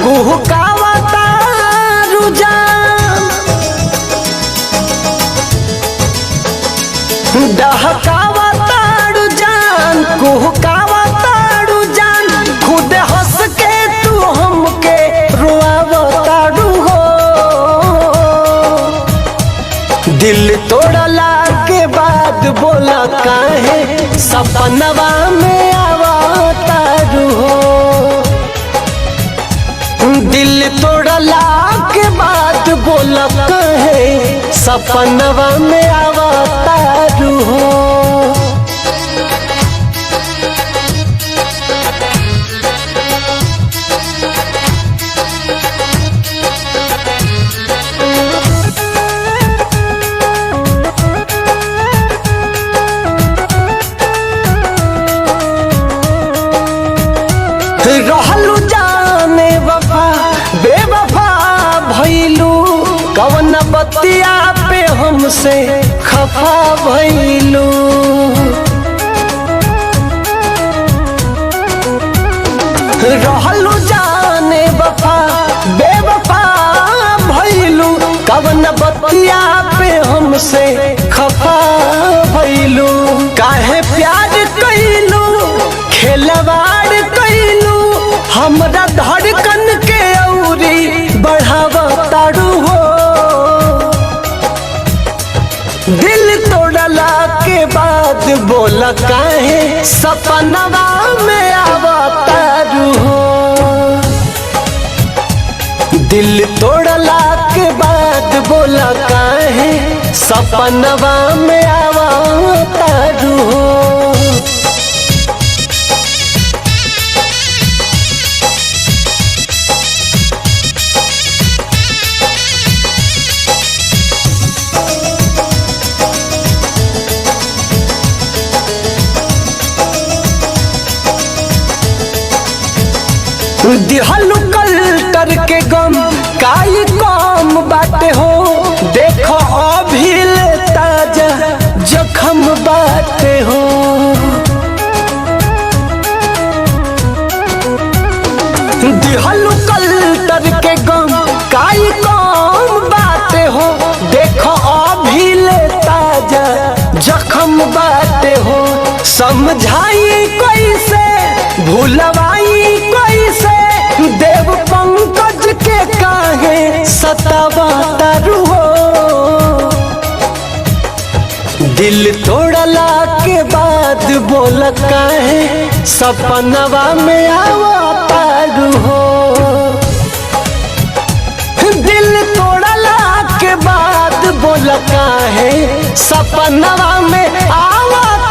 कुहकावता रुझान डहकावता रुझान कुहकावता रुझान खुद हंस के तू हमके रोआवता हो। दिल तोड़ला के बाद बोला काहे सपनवा में आवता हो। दिल तोड़ला के बाद बोला काहे सपनवा में आवता हो। रहलू जाने वफा बेवफा भइलू कवन बतिया पे हमसे खफा भइलू। रहलू जाने वफा बेवफा भइलू कवन बतिया पे हमसे खफा भइलू। काहे प्यार कइलू खेलवाड़ कइलू हमरा धड़कन के औरी बढ़ावताड़ू हो। दिल तोड़ला के बाद बोला काहे सपनवा में आवताड़ू हो। दिल तोड़ला के बाद बोला काहे सपनवा में आवताड़ू हो। दिहलू कल्टर के गम काई कम बाटे हो। देखो अभिल ताजा जखम बाटे हो। दिहलू कल्टर के गम काई कम बाटे हो। देखो अभिल ताजा जखम बाटे हो। समझाई कैसे भूलवाई कैसे देव पंकज के काहे सतावतारू हो। दिल तोड़ला के बाद बोल काहे सपनवा में आवतारू हो। दिल तोड़ला के बाद बोल काहे सपनवा में आवतारू